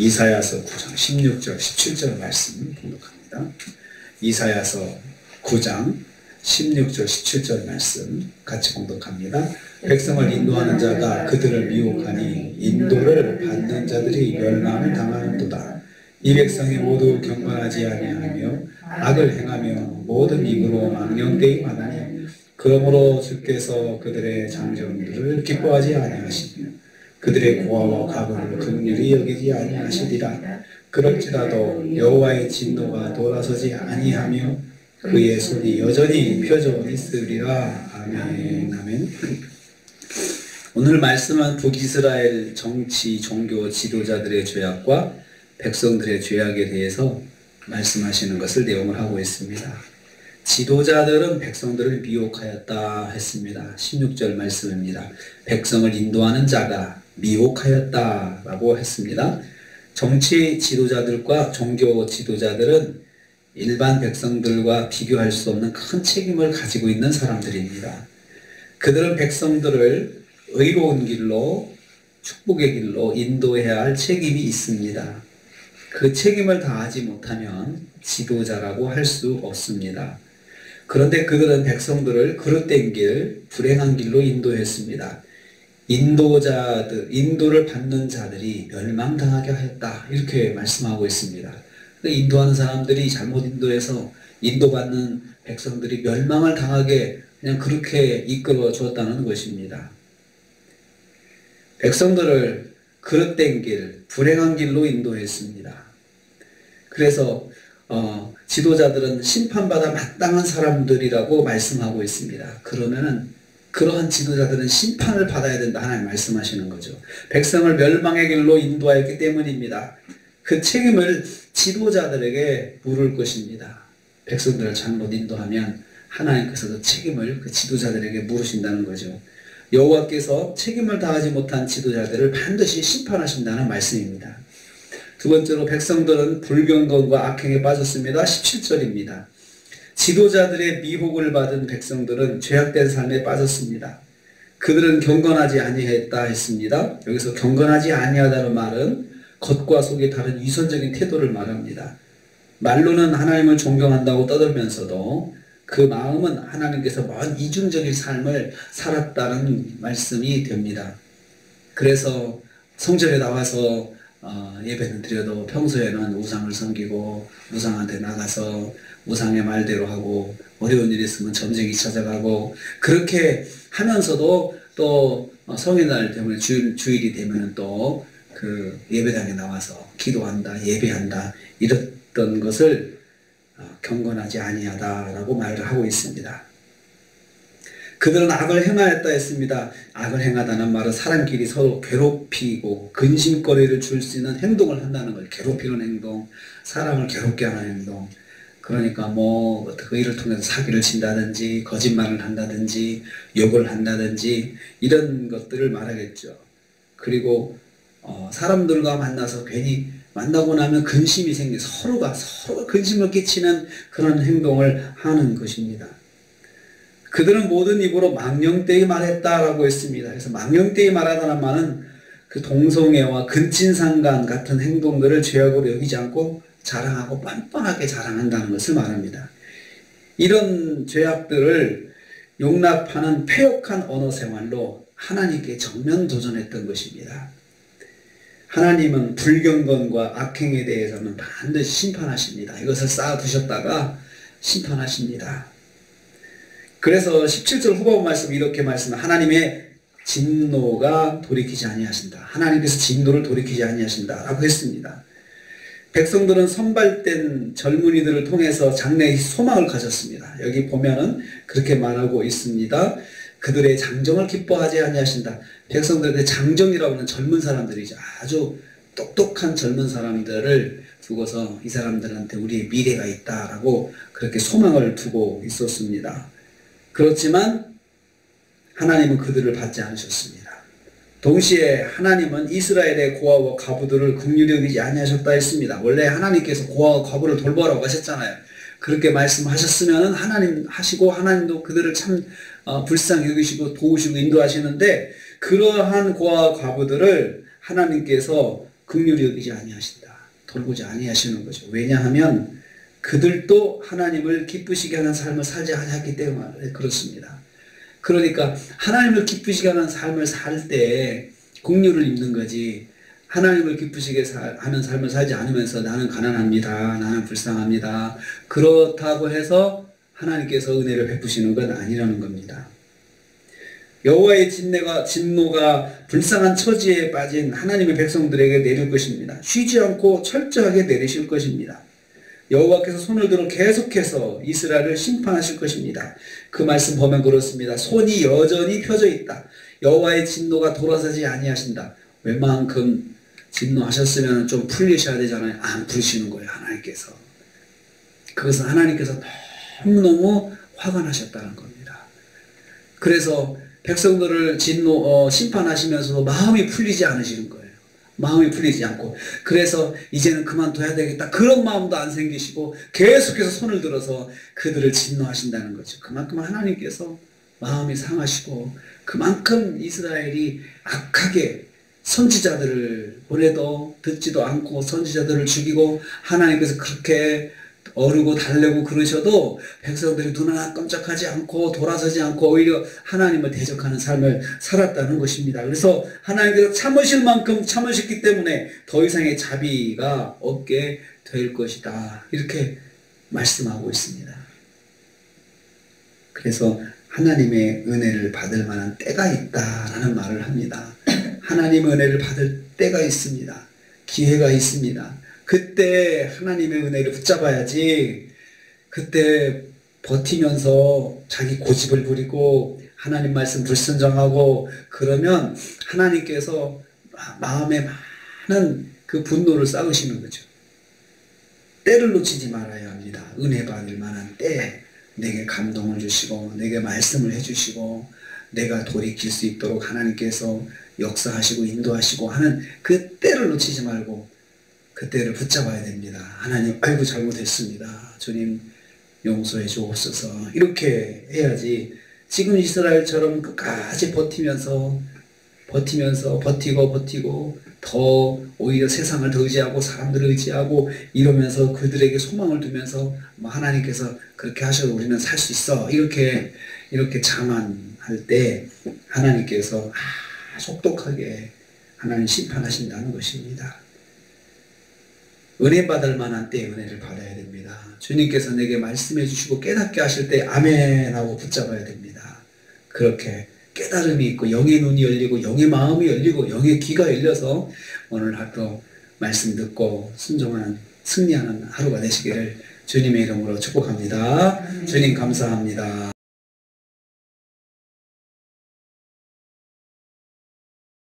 이사야서 9장 16절 17절 말씀 공독합니다. 이사야서 9장 16절 17절 말씀 같이 공독합니다. 백성을 인도하는 자가 그들을 미혹하니 인도를 받는 자들이 멸망을 당하는도다. 이 백성이 모두 경건하지 아니하며 악을 행하며 모든 입으로 망령되임하나니 그러므로 주께서 그들의 장정들을 기뻐하지 아니하시며 그들의 고아와 과부를 긍휼히 여기지 아니하시리라. 그럴지라도 여호와의 진노가 돌아서지 아니하며 그의 손이 여전히 펴져 있으리라. 아멘. 아멘. 오늘 말씀은 북이스라엘 정치, 종교 지도자들의 죄악과 백성들의 죄악에 대해서 말씀하시는 것을 내용을 하고 있습니다. 지도자들은 백성들을 미혹하였다 했습니다. 16절 말씀입니다. 백성을 인도하는 자가 미혹하였다 라고 했습니다. 정치 지도자들과 종교 지도자들은 일반 백성들과 비교할 수 없는 큰 책임을 가지고 있는 사람들입니다. 그들은 백성들을 의로운 길로, 축복의 길로 인도해야 할 책임이 있습니다. 그 책임을 다하지 못하면 지도자라고 할 수 없습니다. 그런데 그들은 백성들을 그릇된 길, 불행한 길로 인도했습니다. 인도를 받는 자들이 멸망당하게 하였다. 이렇게 말씀하고 있습니다. 인도하는 사람들이 잘못 인도해서 인도받는 백성들이 멸망을 당하게 그냥 그렇게 이끌어 주었다는 것입니다. 백성들을 그릇된 길, 불행한 길로 인도했습니다. 그래서 지도자들은 심판받아 마땅한 사람들이라고 말씀하고 있습니다. 그러면은 그러한 지도자들은 심판을 받아야 된다 하나님 말씀하시는 거죠. 백성을 멸망의 길로 인도하였기 때문입니다. 그 책임을 지도자들에게 물을 것입니다. 백성들을 잘못 인도하면 하나님께서 그 책임을 그 지도자들에게 물으신다는 거죠. 여호와께서 책임을 다하지 못한 지도자들을 반드시 심판하신다는 말씀입니다. 두 번째로 백성들은 불경건과 악행에 빠졌습니다. 17절입니다. 지도자들의 미혹을 받은 백성들은 죄악된 삶에 빠졌습니다. 그들은 경건하지 아니했다 했습니다. 여기서 경건하지 아니하다는 말은 겉과 속이 다른 위선적인 태도를 말합니다. 말로는 하나님을 존경한다고 떠들면서도 그 마음은 하나님께서 먼 이중적인 삶을 살았다는 말씀이 됩니다. 그래서 성전에 나와서 예배는 드려도 평소에는 우상을 섬기고 우상한테 나가서 우상의 말대로 하고 어려운 일이 있으면 점쟁이 찾아가고 그렇게 하면서도 또 성인날 때문에 주일이 되면 또 그 예배당에 나와서 기도한다, 예배한다 이랬던 것을 경건하지 아니하다라고 말을 하고 있습니다. 그들은 악을 행하였다 했습니다. 악을 행하다는 말은 사람끼리 서로 괴롭히고 근심거리를 줄 수 있는 행동을 한다는 걸, 괴롭히는 행동, 사람을 괴롭게 하는 행동. 그러니까 그 일을 통해서 사기를 친다든지 거짓말을 한다든지 욕을 한다든지 이런 것들을 말하겠죠. 그리고 사람들과 만나서 괜히 만나고 나면 근심이 생겨 서로가 근심을 끼치는 그런 행동을 하는 것입니다. 그들은 모든 입으로 망령되이 말했다라고 했습니다. 그래서 망령되이 말하다는 말은 그 동성애와 근친상간 같은 행동들을 죄악으로 여기지 않고 자랑하고 뻔뻔하게 자랑한다는 것을 말합니다. 이런 죄악들을 용납하는 패역한 언어 생활로 하나님께 정면 도전했던 것입니다. 하나님은 불경건과 악행에 대해서는 반드시 심판하십니다. 이것을 쌓아두셨다가 심판하십니다. 그래서 17절 후반 말씀 이렇게 말씀합니다. 하나님의 진노가 돌이키지 아니하신다. 하나님께서 진노를 돌이키지 아니하신다 라고 했습니다. 백성들은 선발된 젊은이들을 통해서 장래의 소망을 가졌습니다. 여기 보면은 그렇게 말하고 있습니다. 그들의 장정을 기뻐하지 아니하신다. 백성들의 장정이라고 하는 젊은 사람들이죠. 아주 똑똑한 젊은 사람들을 두고서 이 사람들한테 우리의 미래가 있다라고 그렇게 소망을 두고 있었습니다. 그렇지만 하나님은 그들을 받지 않으셨습니다. 동시에 하나님은 이스라엘의 고아와 과부들을 긍휼히 여기지 아니하셨다 했습니다. 원래 하나님께서 고아와 과부를 돌보라고 하셨잖아요. 그렇게 말씀하셨으면 하나님 하시고 하나님도 그들을 참 불쌍히 여기시고 도우시고 인도하시는데 그러한 고아와 과부들을 하나님께서 긍휼히 여기지 아니하신다. 돌보지 아니하시는 거죠. 왜냐하면 그들도 하나님을 기쁘시게 하는 삶을 살지 않았기 때문에 그렇습니다. 그러니까 하나님을 기쁘시게 하는 삶을 살 때 긍휼을 입는 거지, 하나님을 기쁘시게 하는 삶을 살지 않으면서 나는 가난합니다, 나는 불쌍합니다, 그렇다고 해서 하나님께서 은혜를 베푸시는 건 아니라는 겁니다. 여호와의 진노가 불쌍한 처지에 빠진 하나님의 백성들에게 내릴 것입니다. 쉬지 않고 철저하게 내리실 것입니다. 여호와께서 손을 들어 계속해서 이스라엘을 심판하실 것입니다. 그 말씀 보면 그렇습니다. 손이 여전히 펴져 있다. 여호와의 진노가 돌아서지 아니하신다. 웬만큼 진노하셨으면 좀 풀리셔야 되잖아요. 안 풀리시는 거예요, 하나님께서. 그것은 하나님께서 너무너무 화가 나셨다는 겁니다. 그래서 백성들을 심판하시면서도 마음이 풀리지 않으시는 거예요. 마음이 풀리지 않고, 그래서 이제는 그만둬야 되겠다, 그런 마음도 안 생기시고 계속해서 손을 들어서 그들을 진노하신다는 거죠. 그만큼 하나님께서 마음이 상하시고, 그만큼 이스라엘이 악하게 선지자들을 보내도 듣지도 않고 선지자들을 죽이고, 하나님께서 그렇게 어르고 달래고 그러셔도 백성들이 눈 하나 깜짝하지 않고 돌아서지 않고 오히려 하나님을 대적하는 삶을 살았다는 것입니다. 그래서 하나님께서 참으실 만큼 참으셨기 때문에 더 이상의 자비가 없게 될 것이다, 이렇게 말씀하고 있습니다. 그래서 하나님의 은혜를 받을 만한 때가 있다라는 말을 합니다. 하나님의 은혜를 받을 때가 있습니다. 기회가 있습니다. 그때 하나님의 은혜를 붙잡아야지, 그때 버티면서 자기 고집을 부리고 하나님 말씀 불순종하고 그러면 하나님께서 마음에 많은 그 분노를 쌓으시는 거죠. 때를 놓치지 말아야 합니다. 은혜 받을 만한 때, 내게 감동을 주시고 내게 말씀을 해주시고 내가 돌이킬 수 있도록 하나님께서 역사하시고 인도하시고 하는 그 때를 놓치지 말고 그때를 붙잡아야 됩니다. 하나님, 아이고 잘못했습니다, 주님 용서해 주옵소서, 이렇게 해야지. 지금 이스라엘처럼 끝까지 버티고 더 오히려 세상을 더 의지하고 사람들을 의지하고 이러면서 그들에게 소망을 두면서 하나님께서 그렇게 하셔도 우리는 살 수 있어, 이렇게 자만할 때 하나님께서 속독하게 하나님 심판하신다는 것입니다. 은혜 받을 만한 때에 은혜를 받아야 됩니다. 주님께서 내게 말씀해 주시고 깨닫게 하실 때 아멘 하고 붙잡아야 됩니다. 그렇게 깨달음이 있고 영의 눈이 열리고 영의 마음이 열리고 영의 귀가 열려서 오늘 하루 말씀 듣고 순종하는, 승리하는 하루가 되시기를 주님의 이름으로 축복합니다. 주님 감사합니다.